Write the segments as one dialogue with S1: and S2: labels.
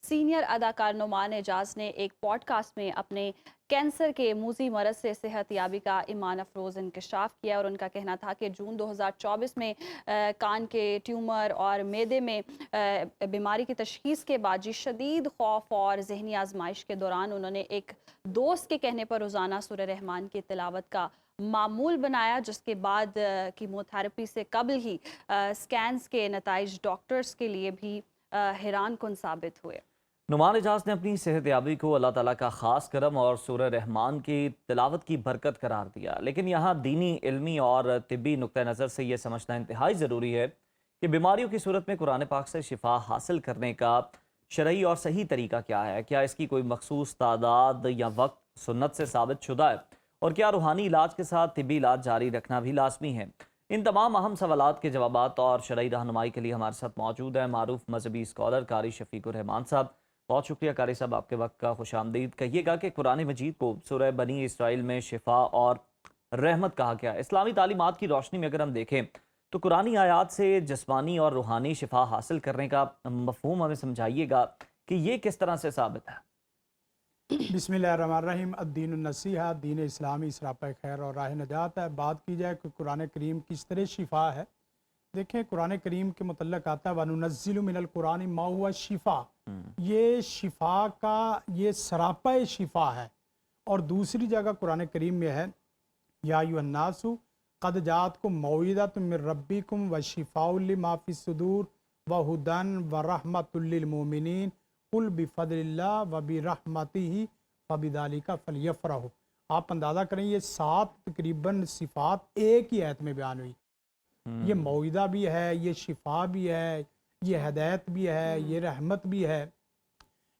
S1: Senior اداکار نعمان اعجاز نے ایک پوڈ کاسٹ میں اپنے کینسر کے موذی مرض سے صحت یابی کا ایمان افروز انکشاف کیا اور ان کا کہنا تھا کہ جون 2024 میں کان کے ٹیومر اور معدے میں بیماری کی تشخیص کے بعد شدید خوف اور ذہنی آزمائش کے دوران انہوں نے ایک دوست کے کہنے پر روزانہ سورہ رحمان کی تلاوت کا معمول بنایا، جس کے بعد کیموتھراپی سے قبل ہی سکینز کے نتائج ڈاکٹرز کے لیے بھی حیران کن ثابت ہوئے۔
S2: نعمان اعجاز نے اپنی صحت یابی کو اللہ تعالیٰ کا خاص کرم اور سورہ رحمان کی تلاوت کی برکت قرار دیا، لیکن یہاں دینی، علمی اور طبی نقطہ نظر سے یہ سمجھنا انتہائی ضروری ہے کہ بیماریوں کی صورت میں قرآن پاک سے شفا حاصل کرنے کا شرعی اور صحیح طریقہ کیا ہے۔ کیا اس کی کوئی مخصوص تعداد یا وقت سنت سے ثابت شدہ ہے، اور کیا روحانی علاج کے ساتھ طبی علاج جاری رکھنا بھی لازمی ہے؟ ان تمام اہم سوالات کے جوابات اور شرعی رہنمائی کے لیے ہمارے ساتھ موجود ہیں معروف مذہبی اسکالر قاری شفیق الرحمان صاحب۔ بہت شکریہ قاری صاحب، آپ کے وقت کا خوش آمدید۔ کہیے گا کہ قرآن مجید کو سورہ بنی اسرائیل میں شفا اور رحمت کہا گیا۔ اسلامی تعلیمات کی روشنی میں اگر ہم دیکھیں تو قرآنی آیات سے جسمانی اور روحانی شفا حاصل کرنے کا مفہوم ہمیں سمجھائیے گا کہ یہ کس طرح سے ثابت ہے؟
S3: بسم اللہ الرحمن الرحیم۔ الدین النصیحہ، دین اسلامی سراپا خیر اور راہ نجات ہے۔ بات کی جائے کہ قرآن کریم کس طرح شفا ہے، دیکھیں قرآن کریم کے متعلق آتا ہے وَنُنَزِّلُ مِنَ الْقُرْآنِ مَا هُوَ شِفَا، یہ شفا کا یہ سراپا شفا ہے۔ اور دوسری جگہ قرآن کریم میں ہے یا ایھا الناس قد جاءتکم موعظۃ من ربکم وشفاء لما فی الصدور وہدی ورحمۃ للمؤمنین قل بفضل اللہ وبرحمتہ فبذلک فلیفرحوا۔ آپ اندازہ کریں یہ 7 تقریباً صفات ایک ہی آیت میں بیان ہوئی۔ یہ موعظہ بھی ہے، یہ شفا بھی ہے، یہ ہدایت بھی ہے، یہ رحمت بھی ہے،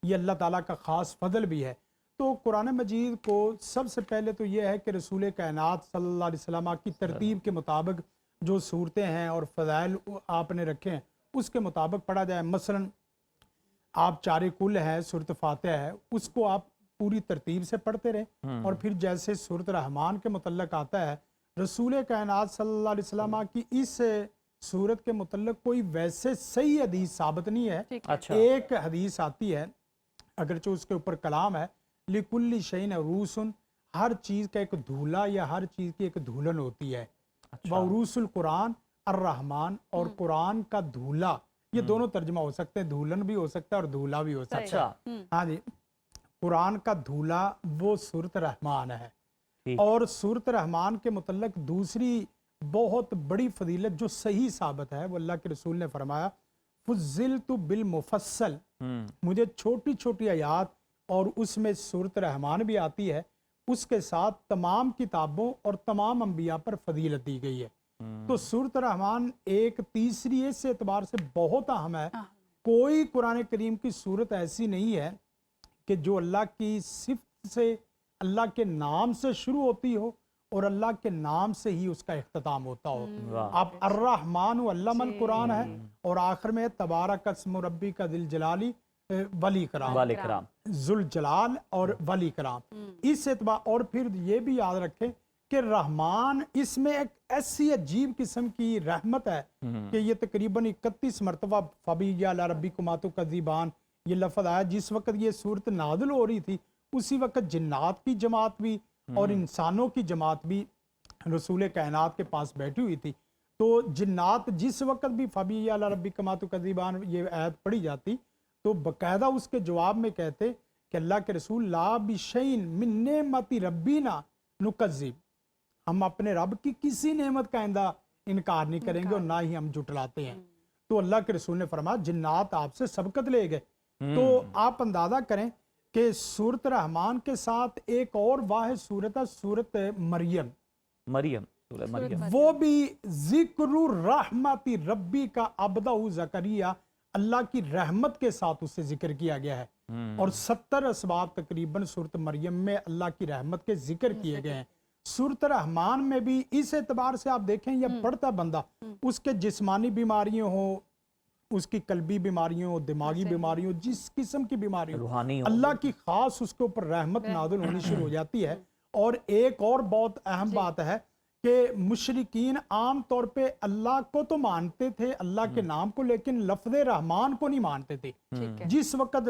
S3: یہ اللہ تعالیٰ کا خاص فضل بھی ہے۔ تو قرآن مجید کو سب سے پہلے تو یہ ہے کہ رسول کائنات صلی اللہ علیہ وسلم کی ترتیب کے مطابق جو صورتیں ہیں اور فضائل آپ نے رکھے ہیں اس کے مطابق پڑھا جائے۔ مثلا آپ چار کل ہے سورۃ فاتحہ ہے، اس کو آپ پوری ترتیب سے پڑھتے رہیں، اور پھر جیسے سورۃ رحمان کے متعلق آتا ہے رسول کائنات صلی اللہ علیہ وسلم کی اس سورت کے متعلق کوئی ویسے صحیح حدیث ثابت نہیں ہے۔ ایک حدیث آتی ہے اگرچہ اس کے اوپر کلام ہے، لِكُلِّ شَيْءٍ عُرُوسٌ، ہر چیز کا ایک دھولا یا ہر چیز کی ایک دھولن ہوتی ہے۔ وعروس القرآن الرحمن، اور قرآن کا دھولا، یہ دونوں ترجمہ ہو سکتے ہیں، دھولن بھی ہو سکتا ہے اور دھولا بھی ہو سکتا ہے۔ ہاں جی، قرآن کا دھولا وہ سورۃ رحمان ہے۔ اور سورۃ رحمان کے متعلق دوسری بہت بڑی فضیلت جو صحیح ثابت ہے وہ اللہ کے رسول نے فرمایا فضلت بالمفصل، مجھے چھوٹی چھوٹی آیات اور اس میں سورۃ رحمان بھی آتی ہے، اس کے ساتھ تمام کتابوں اور تمام انبیاء پر فضیلت دی گئی ہے۔ تو سورۃ رحمان ایک تیسری اس اعتبار سے بہت اہم ہے، کوئی قرآن کریم کی سورت ایسی نہیں ہے کہ جو اللہ کی صفت سے، اللہ کے نام سے شروع ہوتی ہو اور اللہ کے نام سے ہی اس کا اختتام ہوتا ہو۔ اب الرحمن علم القرآن ہے، اور آخر میں تبارک اسم ربک ذی الجلال والاکرام، ذوالجلال اور والاکرام۔ اس اعتبار اور پھر یہ بھی یاد رکھیں کہ رحمان اس میں ایک ایسی عجیب قسم کی رحمت ہے کہ یہ تقریباً 31 مرتبہ فَبِأَيِّ آلَاءِ رَبِّكُمَا تُكَذِّبَانِ یہ لفظ آیا۔ جس وقت یہ صورت نازل ہو رہی تھی اسی وقت جنات کی جماعت بھی اور انسانوں کی جماعت بھی رسول کائنات کے پاس بیٹھی ہوئی تھی۔ تو جنات جس وقت بھی فَبِأَيِّ آلَاءِ رَبِّكُمَا تُكَذِّبَانِ یہ آیت پڑھی جاتی تو باقاعدہ اس کے جواب میں کہتے کہ اللہ کے رسول لا بِشَيْءٍ مِّن نِعْمَتِ رَبِّنَا نُكَذِّبُ، ہم اپنے رب کی کسی نعمت کا آئندہ انکار نہیں کریں گے اور نہ ہی ہم جھٹلاتے ہیں۔ تو اللہ کے رسول نے فرمایا جنات آپ سے سبقت لے گئے۔ تو آپ اندازہ کریں کہ سورۃ رحمان کے ساتھ ایک اور واحد سورت ہے سورۃ مریم،
S2: سورہ مریم،
S3: وہ بھی ذکر رحمت ربی کا عبدہ زکریہ، اللہ کی رحمت کے ساتھ اسے ذکر کیا گیا ہے، اور 70 اسباب تقریباً سورۃ مریم میں اللہ کی رحمت کے ذکر کیے گئے ہیں۔ سورۃ رحمان میں بھی اس اعتبار سے آپ دیکھیں یہ پڑھتا بندہ اس کے جسمانی بیماریاں ہوں، اس کی قلبی بیماریوں، دماغی بیماریوں، جس قسم کی بیماریوں، اللہ کی خاص اس کے اوپر رحمت نازل ہونی شروع ہو جاتی ہے۔ اور ایک اور بہت اہم بات ہے کہ مشرکین عام طور پہ اللہ کو تو مانتے تھے، اللہ کے نام کو، لیکن لفظ رحمان کو نہیں مانتے تھے۔ جس وقت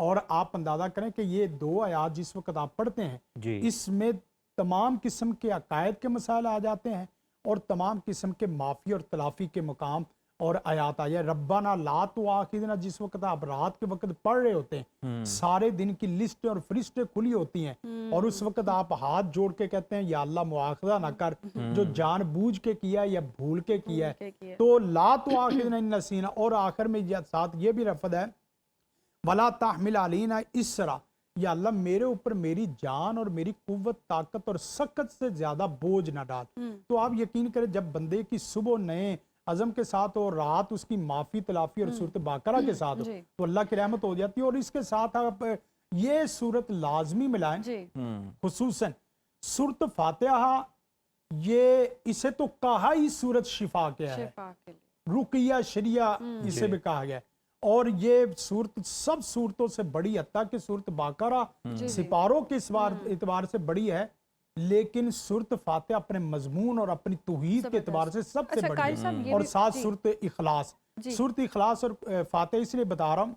S3: اور آپ اندازہ کریں کہ یہ 2 آیات جس وقت آپ پڑھتے ہیں
S2: جی
S3: اس میں تمام قسم کے عقائد کے مسائل آ جاتے ہیں اور تمام قسم کے معافی اور تلافی کے مقام اور آیات آیا ربنا لا تؤاخذنا جس وقت آپ رات کے وقت پڑھ رہے ہوتے ہیں سارے دن کی لسٹیں اور فرشتیں کھلی ہوتی ہیں اور اس وقت آپ ہاتھ جوڑ کے کہتے ہیں یا اللہ مؤاخذہ نہ کر جو جان بوجھ کے کیا یا بھول کے کیا ہے تو لا تؤاخذنا ان نسینا اور آخر میں ساتھ یہ بھی لفظ ہے ولا تحمل علینا اسرا یا اللہ میرے اوپر میری جان اور میری قوت طاقت اور سخت سے زیادہ بوجھ نہ ڈال تو آپ یقین کریں جب بندے کی صبح نئے عزم کے ساتھ اور رات اس کی معافی تلافی اور صورت باقرہ کے ساتھ ہو تو اللہ کی رحمت ہو جاتی ہے اور اس کے ساتھ آپ یہ صورت لازمی ملائیں خصوصاً صورت فاتحہ یہ اسے تو کہا ہی صورت شفا کیا ہے رقیہ شریعہ اسے بھی کہا گیا ہے اور یہ صورت سب صورتوں سے بڑی حتیٰ کہ صورت باقرہ سپاروں کے اعتبار سے بڑی ہے لیکن صورت فاتحہ اپنے مضمون اور اپنی توحید کے اعتبار سے سب سے بڑی ہے اور ساتھ صورت اخلاص صورت اخلاص اور فاتحہ اس لیے بتا رہا ہوں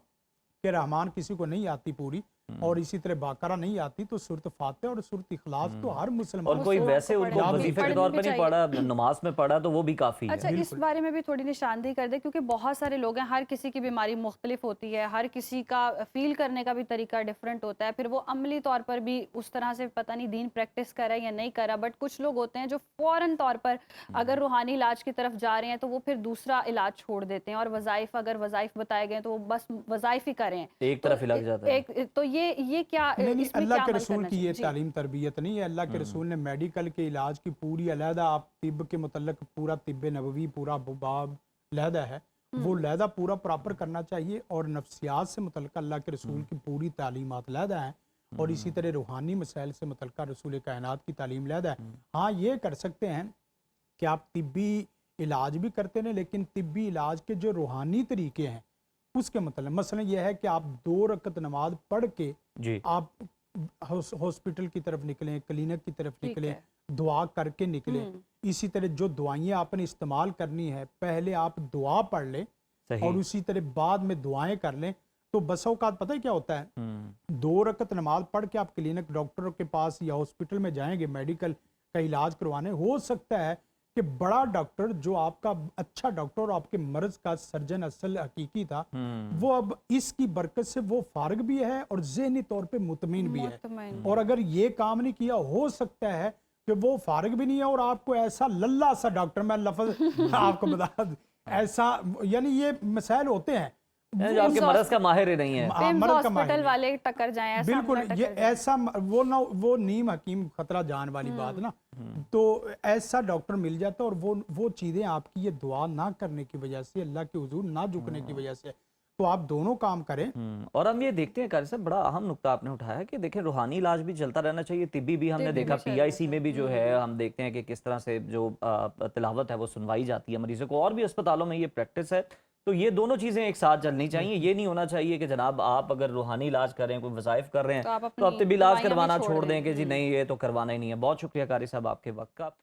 S3: کہ رحمان کسی کو نہیں آتی پوری اور اسی طرح باقرہ نہیں آتی تو صورت فاتحہ اور صورت اخلاص تو ہر مسلمان
S2: اور کوئی ویسے ان کو وظیفے کے طور پر نہیں پڑھا نماز میں پڑھا تو وہ بھی کافی ہے
S1: اچھا اس بارے میں بھی تھوڑی نشاندہی کر دیں کیونکہ بہت سارے لوگ ہیں ہر کسی کی بیماری مختلف ہوتی ہے ہر کسی کا فیل کرنے کا بھی طریقہ ڈیفرنٹ ہوتا ہے پھر وہ عملی طور پر بھی اس طرح سے پتہ نہیں دین پریکٹس کر رہا ہے یا نہیں کر رہا بٹ کچھ لوگ ہوتے ہیں جو فوراً طور پر اگر روحانی علاج کی طرف جا رہے ہیں تو وہ پھر دوسرا علاج چھوڑ دیتے ہیں اور وظائف اگر وظائف بتائے گئے تو وہ بس وظائف ہی کریں
S2: ایک طرف لگ جاتا ہے
S1: تو یہ کیا
S3: نہیں اللہ کے رسول کی یہ تعلیم تربیت نہیں ہے اللہ کے رسول نے میڈیکل کے علاج کی پوری علیحدہ آپ طب کے متعلق پورا طب نبوی پورا باب علیحدہ ہے وہ علیحدہ پورا پراپر کرنا چاہیے اور نفسیات سے متعلقہ اللہ کے رسول کی پوری تعلیمات علیحدہ ہیں اور اسی طرح روحانی مسائل سے متعلقہ رسول کائنات کی تعلیم علیحدہ ہے ہاں یہ کر سکتے ہیں کہ آپ طبی علاج بھی کرتے ہیں لیکن طبی علاج کے جو روحانی طریقے ہیں اس کے مطلب مثلا یہ ہے کہ آپ 2 رکعت نماز پڑھ کے آپ ہاسپٹل کی طرف نکلیں کلینک کی طرف نکلیں دعا کر کے نکلیں اسی طرح جو دعائیں آپ نے استعمال کرنی ہے پہلے آپ دعا پڑھ لیں اور اسی طرح بعد میں دعائیں کر لیں تو بسا اوقات پتہ ہے کیا ہوتا ہے 2 رکعت نماز پڑھ کے آپ کلینک ڈاکٹر کے پاس یا ہاسپٹل میں جائیں گے میڈیکل کا علاج کروانے ہو سکتا ہے کہ بڑا ڈاکٹر جو آپ کا اچھا ڈاکٹر اور آپ کے مرض کا سرجن اصل حقیقی تھا وہ اب اس کی برکت سے وہ فارغ بھی ہے اور ذہنی طور پہ مطمئن بھی ہے اور اگر یہ کام نہیں کیا ہو سکتا ہے کہ وہ فارغ بھی نہیں ہے اور آپ کو ایسا للہ سا ڈاکٹر میں لفظ آپ کو بتا ایسا یعنی یہ مسائل ہوتے ہیں
S2: جو آپ کے مرض کا ماہر ہی نہیں ہے
S1: ہاسپٹل والے ٹکر جائیں
S3: بالکل یہ ایسا وہ نیم حکیم خطرہ جان والی بات نا تو ایسا ڈاکٹر مل جاتا ہے اور وہ چیزیں آپ کی یہ دعا نہ کرنے کی وجہ سے اللہ کے حضور نہ جھکنے کی وجہ سے تو آپ دونوں کام کریں
S2: اور ہم یہ دیکھتے ہیں قاری صاحب بڑا اہم نقطہ آپ نے اٹھایا کہ دیکھیں روحانی علاج بھی چلتا رہنا چاہیے طبی بھی ہم نے دیکھا پی آئی سی میں بھی جو ہے ہم دیکھتے ہیں کہ کس طرح سے جو تلاوت ہے وہ سنوائی جاتی ہے مریضوں کو اور بھی اسپتالوں میں یہ پریکٹس ہے تو یہ دونوں چیزیں ایک ساتھ چلنی چاہیے یہ نہیں ہونا چاہیے کہ جناب آپ اگر روحانی علاج کر رہے ہیں کوئی وظائف کر رہے ہیں تو آپ طبی علاج کروانا چھوڑ دیں کہ جی نہیں یہ تو کروانا ہی نہیں ہے بہت شکریہ قاری صاحب آپ کے وقت کا